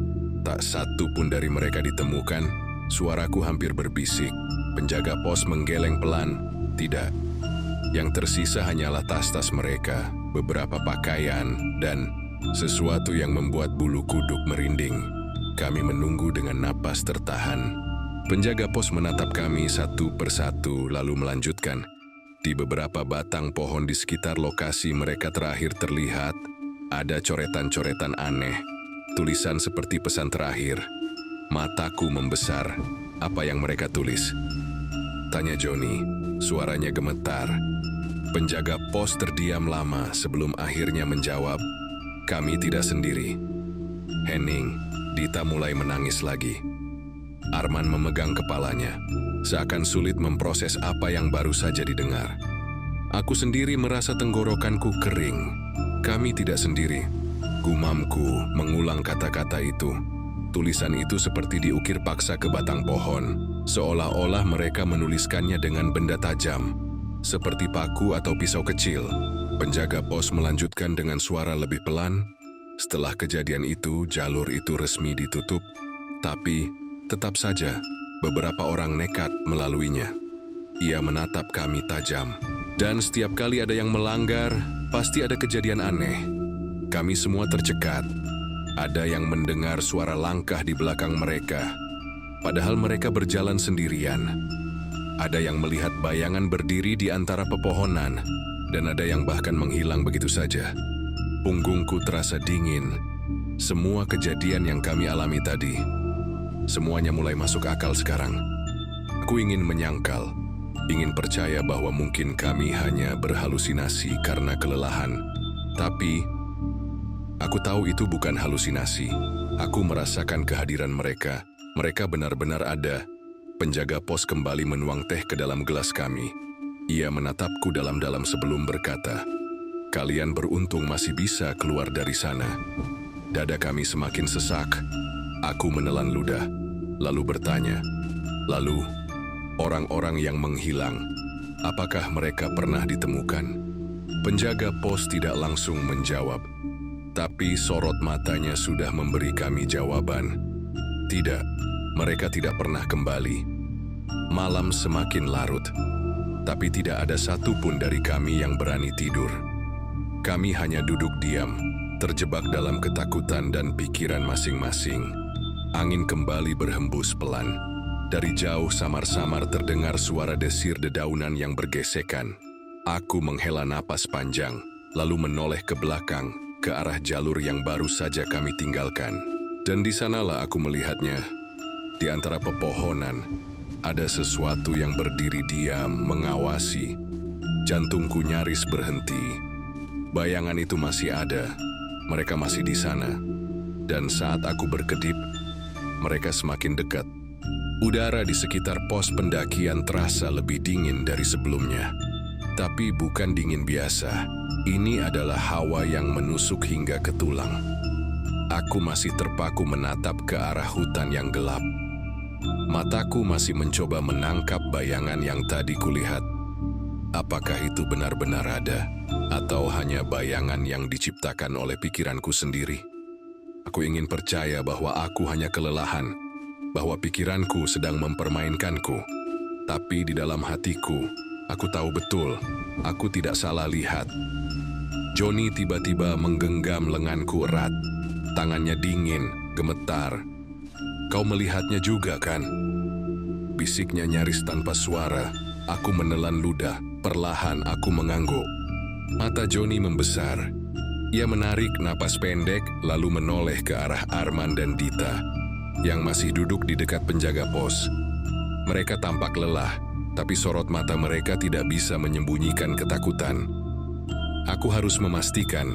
Tak satu pun dari mereka ditemukan. Suaraku hampir berbisik. Penjaga pos menggeleng pelan. Tidak. Yang tersisa hanyalah tas-tas mereka, beberapa pakaian, dan sesuatu yang membuat bulu kuduk merinding. Kami menunggu dengan napas tertahan. Penjaga pos menatap kami satu persatu lalu melanjutkan. Di beberapa batang pohon di sekitar lokasi mereka terakhir terlihat, ada coretan-coretan aneh. Tulisan seperti pesan terakhir. Mataku membesar. Apa yang mereka tulis? Tanya Joni. Suaranya gemetar. Penjaga pos terdiam lama sebelum akhirnya menjawab, kami tidak sendiri. Henning, Dita mulai menangis lagi. Arman memegang kepalanya, seakan sulit memproses apa yang baru saja didengar. Aku sendiri merasa tenggorokanku kering. Kami tidak sendiri. Gumamku mengulang kata-kata itu. Tulisan itu seperti diukir paksa ke batang pohon, seolah-olah mereka menuliskannya dengan benda tajam, seperti paku atau pisau kecil. Penjaga pos melanjutkan dengan suara lebih pelan. Setelah kejadian itu, jalur itu resmi ditutup, tapi tetap saja beberapa orang nekat melaluinya. Ia menatap kami tajam, dan setiap kali ada yang melanggar, pasti ada kejadian aneh. Kami semua tercekat. Ada yang mendengar suara langkah di belakang mereka, padahal mereka berjalan sendirian. Ada yang melihat bayangan berdiri di antara pepohonan, dan ada yang bahkan menghilang begitu saja. Punggungku terasa dingin. Semua kejadian yang kami alami tadi, semuanya mulai masuk akal sekarang. Aku ingin menyangkal, ingin percaya bahwa mungkin kami hanya berhalusinasi karena kelelahan. Tapi, aku tahu itu bukan halusinasi. Aku merasakan kehadiran mereka. Mereka benar-benar ada. Penjaga pos kembali menuang teh ke dalam gelas kami. Ia menatapku dalam-dalam sebelum berkata, kalian beruntung masih bisa keluar dari sana. Dada kami semakin sesak. Aku menelan ludah, lalu bertanya, lalu orang-orang yang menghilang, apakah mereka pernah ditemukan? Penjaga pos tidak langsung menjawab, tapi sorot matanya sudah memberi kami jawaban. Tidak, mereka tidak pernah kembali. Malam semakin larut, tapi tidak ada satupun dari kami yang berani tidur. Kami hanya duduk diam, terjebak dalam ketakutan dan pikiran masing-masing. Angin kembali berhembus pelan. Dari jauh samar-samar terdengar suara desir dedaunan yang bergesekan. Aku menghela napas panjang, lalu menoleh ke belakang, ke arah jalur yang baru saja kami tinggalkan. Dan di sanalah aku melihatnya. Di antara pepohonan, ada sesuatu yang berdiri diam, mengawasi. Jantungku nyaris berhenti. Bayangan itu masih ada. Mereka masih di sana. Dan saat aku berkedip, mereka semakin dekat. Udara di sekitar pos pendakian terasa lebih dingin dari sebelumnya. Tapi bukan dingin biasa. Ini adalah hawa yang menusuk hingga ke tulang. Aku masih terpaku menatap ke arah hutan yang gelap. Mataku masih mencoba menangkap bayangan yang tadi kulihat. Apakah itu benar-benar ada, atau hanya bayangan yang diciptakan oleh pikiranku sendiri? Aku ingin percaya bahwa aku hanya kelelahan, bahwa pikiranku sedang mempermainkanku. Tapi di dalam hatiku, aku tahu betul, aku tidak salah lihat. Johnny tiba-tiba menggenggam lenganku erat. Tangannya dingin, gemetar. Kau melihatnya juga kan? Bisiknya nyaris tanpa suara. Aku menelan ludah, perlahan aku mengangguk. Mata Johnny membesar. Ia menarik napas pendek, lalu menoleh ke arah Arman dan Dita, yang masih duduk di dekat penjaga pos. Mereka tampak lelah, tapi sorot mata mereka tidak bisa menyembunyikan ketakutan. Aku harus memastikan.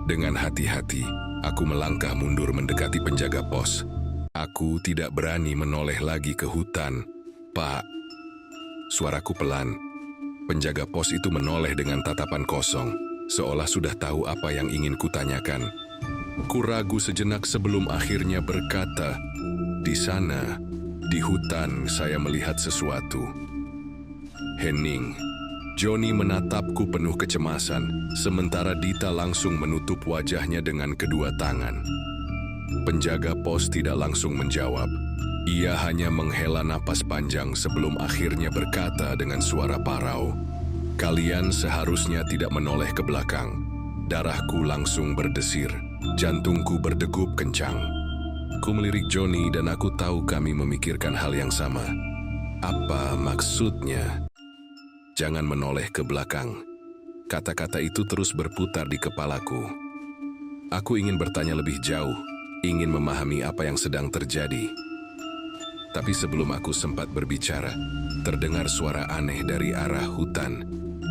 Dengan hati-hati, aku melangkah mundur mendekati penjaga pos. Aku tidak berani menoleh lagi ke hutan. Pak, suaraku pelan. Penjaga pos itu menoleh dengan tatapan kosong, seolah sudah tahu apa yang ingin kutanyakan. Ku ragu sejenak sebelum akhirnya berkata, "Di sana, di hutan, saya melihat sesuatu." Hening. Johnny menatapku penuh kecemasan, sementara Dita langsung menutup wajahnya dengan kedua tangan. Penjaga pos tidak langsung menjawab. Ia hanya menghela napas panjang sebelum akhirnya berkata dengan suara parau, "Kalian seharusnya tidak menoleh ke belakang." Darahku langsung berdesir, jantungku berdegup kencang. Ku melirik Johnny dan aku tahu kami memikirkan hal yang sama. Apa maksudnya? Jangan menoleh ke belakang. Kata-kata itu terus berputar di kepalaku. Aku ingin bertanya lebih jauh, ingin memahami apa yang sedang terjadi. Tapi sebelum aku sempat berbicara, terdengar suara aneh dari arah hutan.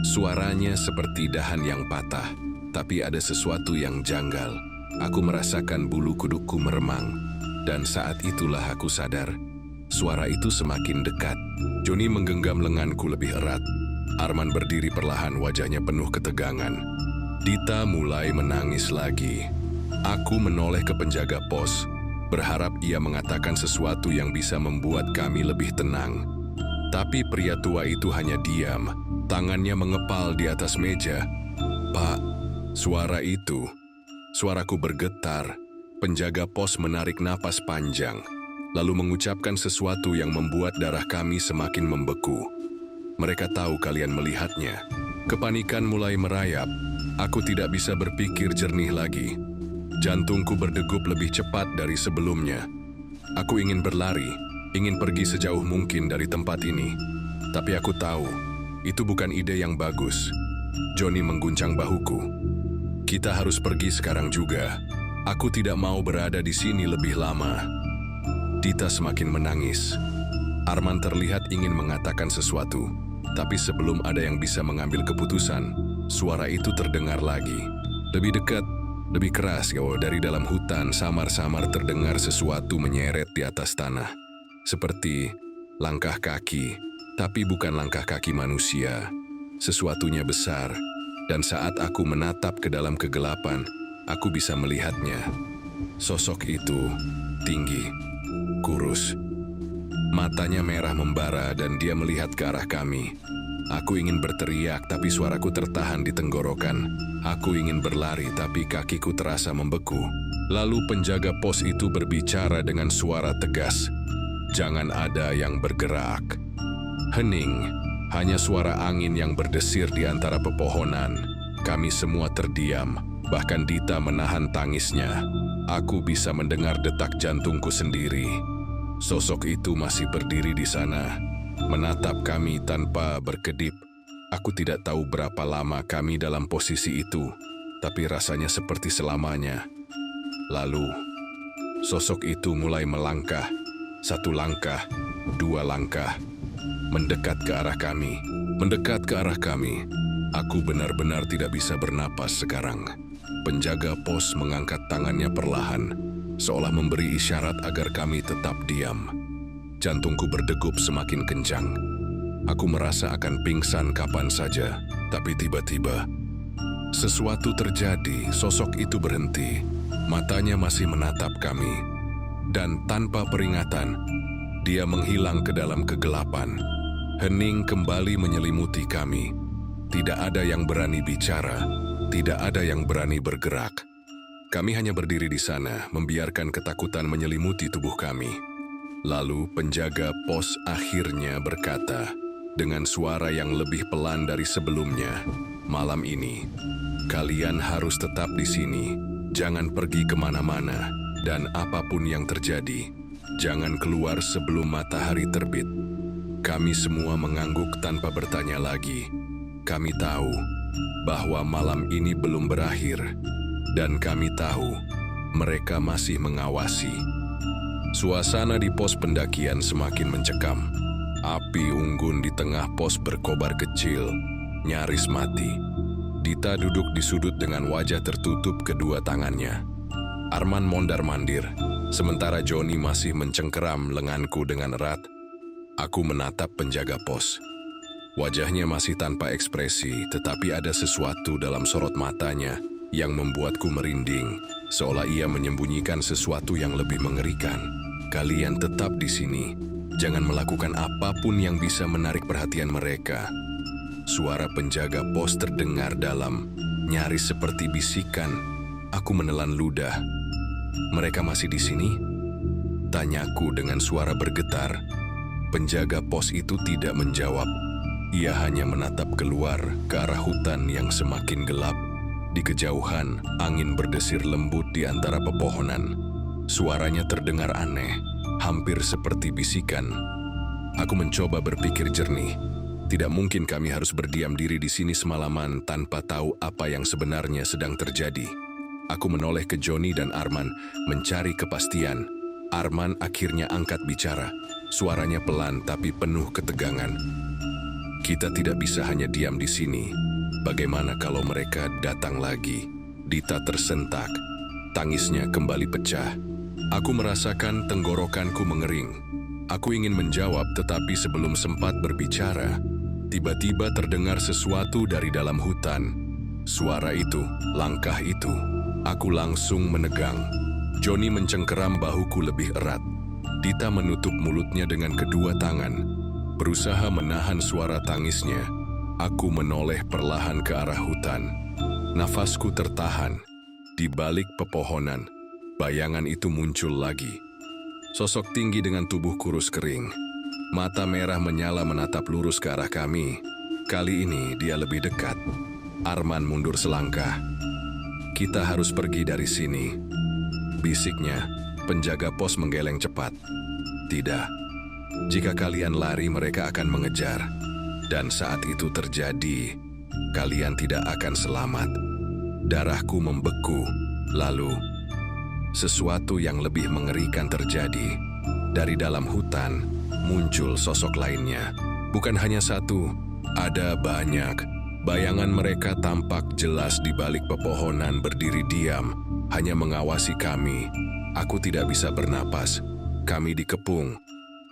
Suaranya seperti dahan yang patah, tapi ada sesuatu yang janggal. Aku merasakan bulu kudukku meremang, dan saat itulah aku sadar. Suara itu semakin dekat. Johnny menggenggam lenganku lebih erat. Arman berdiri perlahan, wajahnya penuh ketegangan. Dita mulai menangis lagi. Aku menoleh ke penjaga pos, berharap ia mengatakan sesuatu yang bisa membuat kami lebih tenang. Tapi pria tua itu hanya diam, tangannya mengepal di atas meja. "Pak, suara itu." Suaraku bergetar. Penjaga pos menarik napas panjang, lalu mengucapkan sesuatu yang membuat darah kami semakin membeku. "Mereka tahu kalian melihatnya." Kepanikan mulai merayap. Aku tidak bisa berpikir jernih lagi. Jantungku berdegup lebih cepat dari sebelumnya. Aku ingin berlari, ingin pergi sejauh mungkin dari tempat ini. Tapi aku tahu, itu bukan ide yang bagus. Johnny mengguncang bahuku. "Kita harus pergi sekarang juga. Aku tidak mau berada di sini lebih lama." Dita semakin menangis. Arman terlihat ingin mengatakan sesuatu, tapi sebelum ada yang bisa mengambil keputusan, suara itu terdengar lagi. Lebih dekat, lebih keras. Dari dalam hutan, samar-samar terdengar sesuatu menyeret di atas tanah. Seperti langkah kaki, tapi bukan langkah kaki manusia. Sesuatunya besar, dan saat aku menatap ke dalam kegelapan, aku bisa melihatnya. Sosok itu tinggi, kurus. Matanya merah membara dan dia melihat ke arah kami. Aku ingin berteriak, tapi suaraku tertahan di tenggorokan. Aku ingin berlari, tapi kakiku terasa membeku. Lalu penjaga pos itu berbicara dengan suara tegas. "Jangan ada yang bergerak." Hening, hanya suara angin yang berdesir di antara pepohonan. Kami semua terdiam, bahkan Dita menahan tangisnya. Aku bisa mendengar detak jantungku sendiri. Sosok itu masih berdiri di sana, menatap kami tanpa berkedip. Aku tidak tahu berapa lama kami dalam posisi itu, tapi rasanya seperti selamanya. Lalu, sosok itu mulai melangkah. 1 langkah, 2 langkah, mendekat ke arah kami. Mendekat ke arah kami. Aku benar-benar tidak bisa bernapas sekarang. Penjaga pos mengangkat tangannya perlahan, seolah memberi isyarat agar kami tetap diam. Jantungku berdegup semakin kencang. Aku merasa akan pingsan kapan saja, tapi tiba-tiba sesuatu terjadi. Sosok itu berhenti, matanya masih menatap kami, dan tanpa peringatan, dia menghilang ke dalam kegelapan. Hening kembali menyelimuti kami. Tidak ada yang berani bicara, tidak ada yang berani bergerak. Kami hanya berdiri di sana, membiarkan ketakutan menyelimuti tubuh kami. Lalu penjaga pos akhirnya berkata, dengan suara yang lebih pelan dari sebelumnya, "Malam ini, kalian harus tetap di sini. Jangan pergi kemana-mana, dan apapun yang terjadi, jangan keluar sebelum matahari terbit." Kami semua mengangguk tanpa bertanya lagi. Kami tahu bahwa malam ini belum berakhir, dan kami tahu mereka masih mengawasi. Suasana di pos pendakian semakin mencekam. Api unggun di tengah pos berkobar kecil, nyaris mati. Dita duduk di sudut dengan wajah tertutup kedua tangannya. Arman mondar-mandir, sementara Joni masih mencengkeram lenganku dengan erat. Aku menatap penjaga pos. Wajahnya masih tanpa ekspresi, tetapi ada sesuatu dalam sorot matanya yang membuatku merinding, seolah ia menyembunyikan sesuatu yang lebih mengerikan. Kalian tetap di sini. Jangan melakukan apapun yang bisa menarik perhatian mereka. Suara penjaga pos terdengar dalam, nyaris seperti bisikan. Aku menelan ludah. Mereka masih di sini? Tanyaku dengan suara bergetar. Penjaga pos itu tidak menjawab. Ia hanya menatap keluar ke arah hutan yang semakin gelap. Di kejauhan, angin berdesir lembut di antara pepohonan. Suaranya terdengar aneh, hampir seperti bisikan. Aku mencoba berpikir jernih. Tidak mungkin kami harus berdiam diri di sini semalaman tanpa tahu apa yang sebenarnya sedang terjadi. Aku menoleh ke Joni dan Arman, mencari kepastian. Arman akhirnya angkat bicara. Suaranya pelan tapi penuh ketegangan. "Kita tidak bisa hanya diam di sini. Bagaimana kalau mereka datang lagi?" Dita tersentak. Tangisnya kembali pecah. Aku merasakan tenggorokanku mengering. Aku ingin menjawab, tetapi sebelum sempat berbicara, tiba-tiba terdengar sesuatu dari dalam hutan. Suara itu, langkah itu. Aku langsung menegang. Joni mencengkeram bahuku lebih erat. Dita menutup mulutnya dengan kedua tangan, berusaha menahan suara tangisnya. Aku menoleh perlahan ke arah hutan. Nafasku tertahan. Di balik pepohonan, bayangan itu muncul lagi. Sosok tinggi dengan tubuh kurus kering. Mata merah menyala menatap lurus ke arah kami. Kali ini dia lebih dekat. Arman mundur selangkah. "Kita harus pergi dari sini," bisiknya. Penjaga pos menggeleng cepat. "Tidak. Jika kalian lari, mereka akan mengejar. Dan saat itu terjadi, kalian tidak akan selamat." Darahku membeku. Lalu, sesuatu yang lebih mengerikan terjadi. Dari dalam hutan, muncul sosok lainnya. Bukan hanya satu, ada banyak. Bayangan mereka tampak jelas di balik pepohonan, berdiri diam, hanya mengawasi kami. Aku tidak bisa bernapas. Kami dikepung.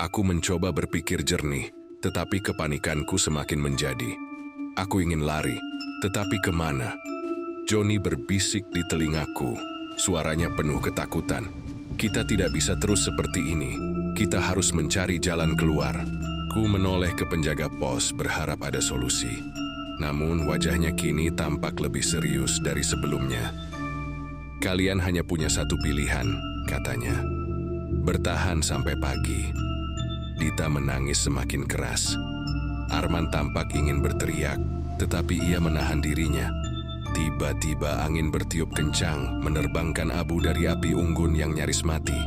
Aku mencoba berpikir jernih, tetapi kepanikanku semakin menjadi. Aku ingin lari, tetapi kemana? Joni berbisik di telingaku. Suaranya penuh ketakutan. "Kita tidak bisa terus seperti ini. Kita harus mencari jalan keluar." Ku menoleh ke penjaga pos, berharap ada solusi. Namun wajahnya kini tampak lebih serius dari sebelumnya. "Kalian hanya punya satu pilihan," katanya. "Bertahan sampai pagi." Dita menangis semakin keras. Arman tampak ingin berteriak, tetapi ia menahan dirinya. Tiba-tiba angin bertiup kencang, menerbangkan abu dari api unggun yang nyaris mati.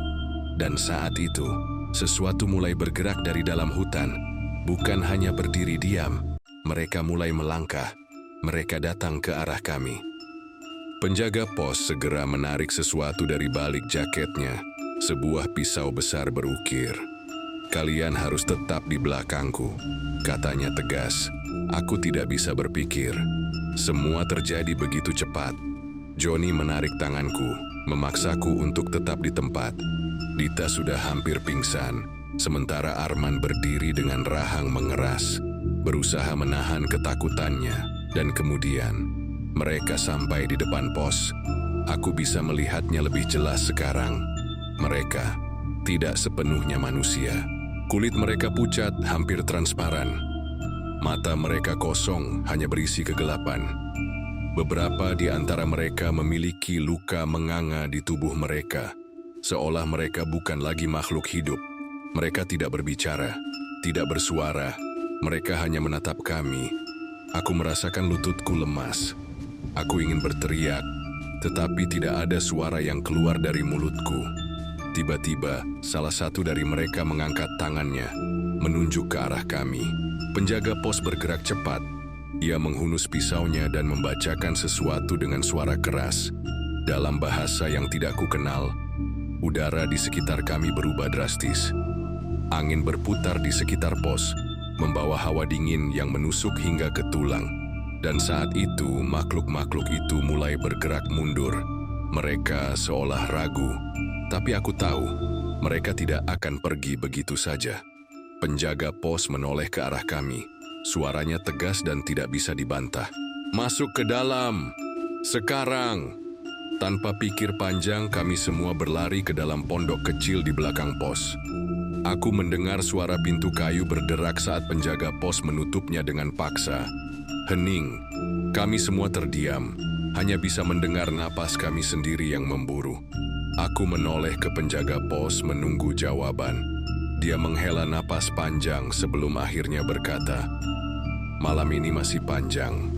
Dan saat itu, sesuatu mulai bergerak dari dalam hutan. Bukan hanya berdiri diam, mereka mulai melangkah. Mereka datang ke arah kami. Penjaga pos segera menarik sesuatu dari balik jaketnya. Sebuah pisau besar berukir. "Kalian harus tetap di belakangku," katanya tegas. Aku tidak bisa berpikir. Semua terjadi begitu cepat. Johnny menarik tanganku, memaksaku untuk tetap di tempat. Dita sudah hampir pingsan, sementara Arman berdiri dengan rahang mengeras, berusaha menahan ketakutannya. Dan kemudian, mereka sampai di depan pos. Aku bisa melihatnya lebih jelas sekarang. Mereka tidak sepenuhnya manusia. Kulit mereka pucat, hampir transparan. Mata mereka kosong, hanya berisi kegelapan. Beberapa di antara mereka memiliki luka menganga di tubuh mereka, seolah mereka bukan lagi makhluk hidup. Mereka tidak berbicara, tidak bersuara. Mereka hanya menatap kami. Aku merasakan lututku lemas. Aku ingin berteriak, tetapi tidak ada suara yang keluar dari mulutku. Tiba-tiba, salah satu dari mereka mengangkat tangannya, menunjuk ke arah kami. Penjaga pos bergerak cepat. Ia menghunus pisaunya dan membacakan sesuatu dengan suara keras. Dalam bahasa yang tidak kukenal, udara di sekitar kami berubah drastis. Angin berputar di sekitar pos, membawa hawa dingin yang menusuk hingga ke tulang. Dan saat itu, makhluk-makhluk itu mulai bergerak mundur. Mereka seolah ragu. Tapi aku tahu, mereka tidak akan pergi begitu saja. Penjaga pos menoleh ke arah kami. Suaranya tegas dan tidak bisa dibantah. "Masuk ke dalam! Sekarang!" Tanpa pikir panjang, kami semua berlari ke dalam pondok kecil di belakang pos. Aku mendengar suara pintu kayu berderak saat penjaga pos menutupnya dengan paksa. Hening. Kami semua terdiam. Hanya bisa mendengar napas kami sendiri yang memburu. Aku menoleh ke penjaga pos menunggu jawaban. Dia menghela napas panjang sebelum akhirnya berkata, "Malam ini masih panjang.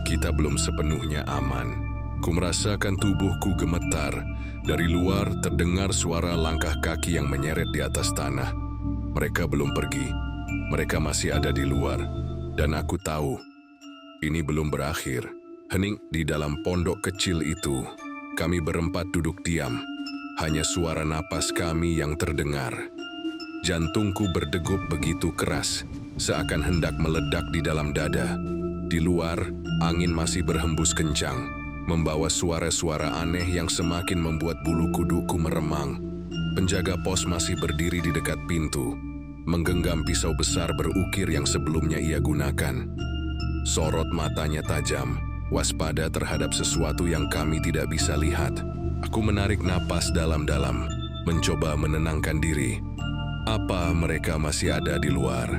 Kita belum sepenuhnya aman." Ku merasakan tubuhku gemetar. Dari luar terdengar suara langkah kaki yang menyeret di atas tanah. Mereka belum pergi. Mereka masih ada di luar. Dan aku tahu, ini belum berakhir. Hening di dalam pondok kecil itu. Kami berempat duduk diam. Hanya suara napas kami yang terdengar. Jantungku berdegup begitu keras, seakan hendak meledak di dalam dada. Di luar, angin masih berhembus kencang, membawa suara-suara aneh yang semakin membuat bulu kuduku meremang. Penjaga pos masih berdiri di dekat pintu, menggenggam pisau besar berukir yang sebelumnya ia gunakan. Sorot matanya tajam, waspada terhadap sesuatu yang kami tidak bisa lihat. Aku menarik napas dalam-dalam, mencoba menenangkan diri. "Apa mereka masih ada di luar?"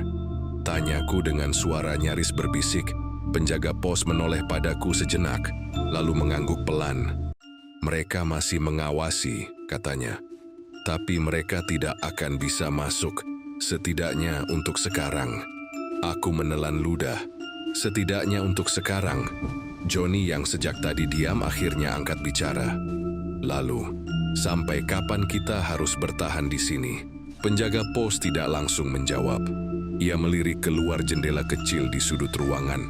Tanyaku dengan suara nyaris berbisik. Penjaga pos menoleh padaku sejenak, lalu mengangguk pelan. "Mereka masih mengawasi," katanya. "Tapi mereka tidak akan bisa masuk, setidaknya untuk sekarang." Aku menelan ludah. "Setidaknya untuk sekarang." Johnny yang sejak tadi diam akhirnya angkat bicara. "Lalu, sampai kapan kita harus bertahan di sini?" Penjaga pos tidak langsung menjawab. Ia melirik keluar jendela kecil di sudut ruangan,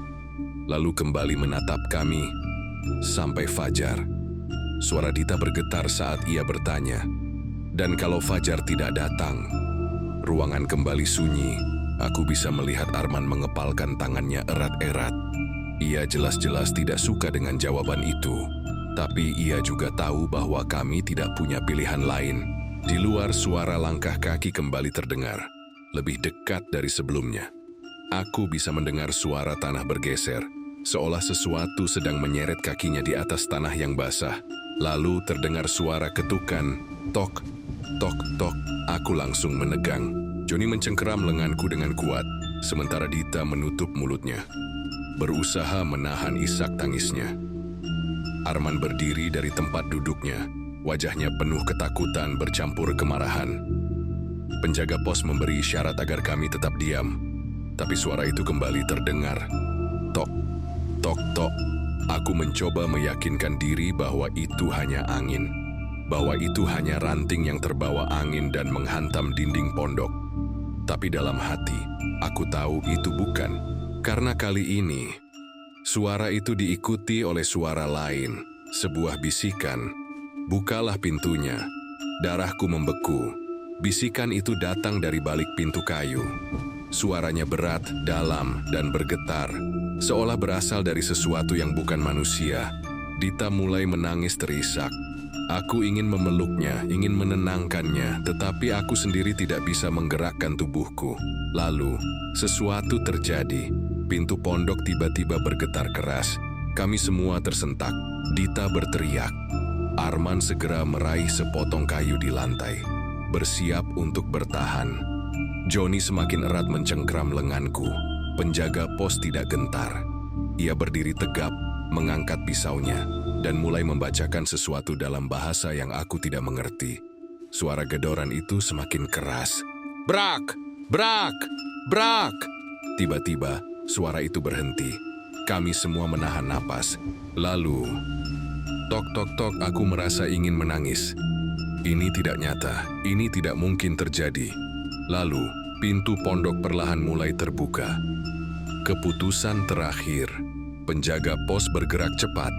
lalu kembali menatap kami sampai fajar. Suara Dita bergetar saat ia bertanya. Dan kalau fajar tidak datang? Ruangan kembali sunyi. Aku bisa melihat Arman mengepalkan tangannya erat-erat. Ia jelas-jelas tidak suka dengan jawaban itu. Tapi ia juga tahu bahwa kami tidak punya pilihan lain. Di luar suara langkah kaki kembali terdengar, lebih dekat dari sebelumnya. Aku bisa mendengar suara tanah bergeser, seolah sesuatu sedang menyeret kakinya di atas tanah yang basah. Lalu terdengar suara ketukan, tok, tok, tok. Aku langsung menegang. Johnny mencengkeram lenganku dengan kuat, sementara Dita menutup mulutnya, berusaha menahan isak tangisnya. Arman berdiri dari tempat duduknya, wajahnya penuh ketakutan bercampur kemarahan. Penjaga pos memberi isyarat agar kami tetap diam, tapi suara itu kembali terdengar. Tok, tok, tok. Aku mencoba meyakinkan diri bahwa itu hanya angin, bahwa itu hanya ranting yang terbawa angin dan menghantam dinding pondok. Tapi dalam hati, aku tahu itu bukan. Karena kali ini, suara itu diikuti oleh suara lain, sebuah bisikan. Bukalah pintunya. Darahku membeku. Bisikan itu datang dari balik pintu kayu. Suaranya berat, dalam, dan bergetar, seolah berasal dari sesuatu yang bukan manusia. Dita mulai menangis terisak. Aku ingin memeluknya, ingin menenangkannya, tetapi aku sendiri tidak bisa menggerakkan tubuhku. Lalu, sesuatu terjadi. Pintu pondok tiba-tiba bergetar keras. Kami semua tersentak. Dita berteriak. Arman segera meraih sepotong kayu di lantai, bersiap untuk bertahan. Joni semakin erat mencengkram lenganku. Penjaga pos tidak gentar. Ia berdiri tegap, mengangkat pisaunya, dan mulai membacakan sesuatu dalam bahasa yang aku tidak mengerti. Suara gedoran itu semakin keras. Brak! Brak! Brak! Tiba-tiba, suara itu berhenti. Kami semua menahan napas. Lalu, tok tok tok, aku merasa ingin menangis. Ini tidak nyata, ini tidak mungkin terjadi. Lalu, pintu pondok perlahan mulai terbuka. Keputusan terakhir, penjaga pos bergerak cepat.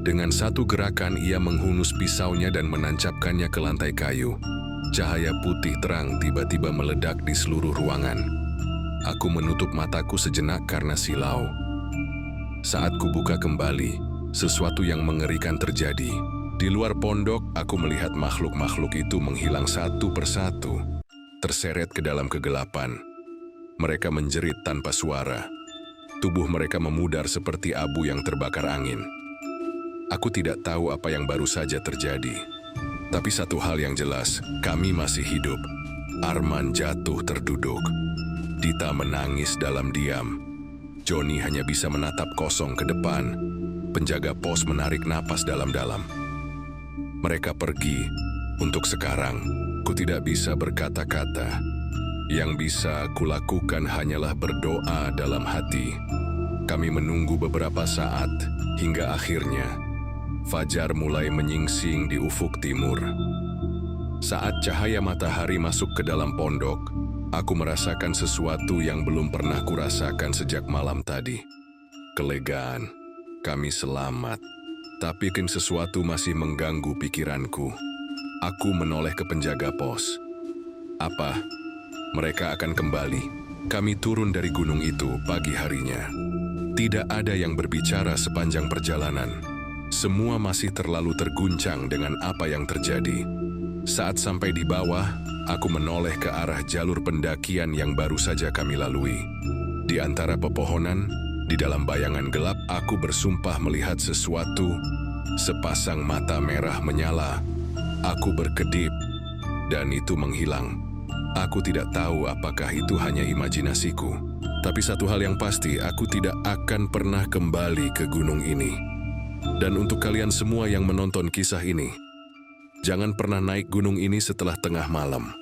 Dengan satu gerakan ia menghunus pisaunya dan menancapkannya ke lantai kayu. Cahaya putih terang tiba-tiba meledak di seluruh ruangan. Aku menutup mataku sejenak karena silau. Saat kubuka kembali, sesuatu yang mengerikan terjadi. Di luar pondok, aku melihat makhluk-makhluk itu menghilang satu persatu, terseret ke dalam kegelapan. Mereka menjerit tanpa suara. Tubuh mereka memudar seperti abu yang terbakar angin. Aku tidak tahu apa yang baru saja terjadi. Tapi satu hal yang jelas, kami masih hidup. Arman jatuh terduduk. Dita menangis dalam diam. Joni hanya bisa menatap kosong ke depan. Penjaga pos menarik napas dalam-dalam. Mereka pergi. Untuk sekarang, ku tidak bisa berkata-kata. Yang bisa kulakukan hanyalah berdoa dalam hati. Kami menunggu beberapa saat, hingga akhirnya fajar mulai menyingsing di ufuk timur. Saat cahaya matahari masuk ke dalam pondok, aku merasakan sesuatu yang belum pernah kurasakan sejak malam tadi. Kelegaan, kami selamat. Tapi sesuatu masih mengganggu pikiranku. Aku menoleh ke penjaga pos. Apa? Mereka akan kembali. Kami turun dari gunung itu pagi harinya. Tidak ada yang berbicara sepanjang perjalanan. Semua masih terlalu terguncang dengan apa yang terjadi. Saat sampai di bawah, aku menoleh ke arah jalur pendakian yang baru saja kami lalui. Di antara pepohonan, di dalam bayangan gelap, aku bersumpah melihat sesuatu. Sepasang mata merah menyala. Aku berkedip, dan itu menghilang. Aku tidak tahu apakah itu hanya imajinasiku. Tapi satu hal yang pasti, aku tidak akan pernah kembali ke gunung ini. Dan untuk kalian semua yang menonton kisah ini, jangan pernah naik gunung ini setelah tengah malam.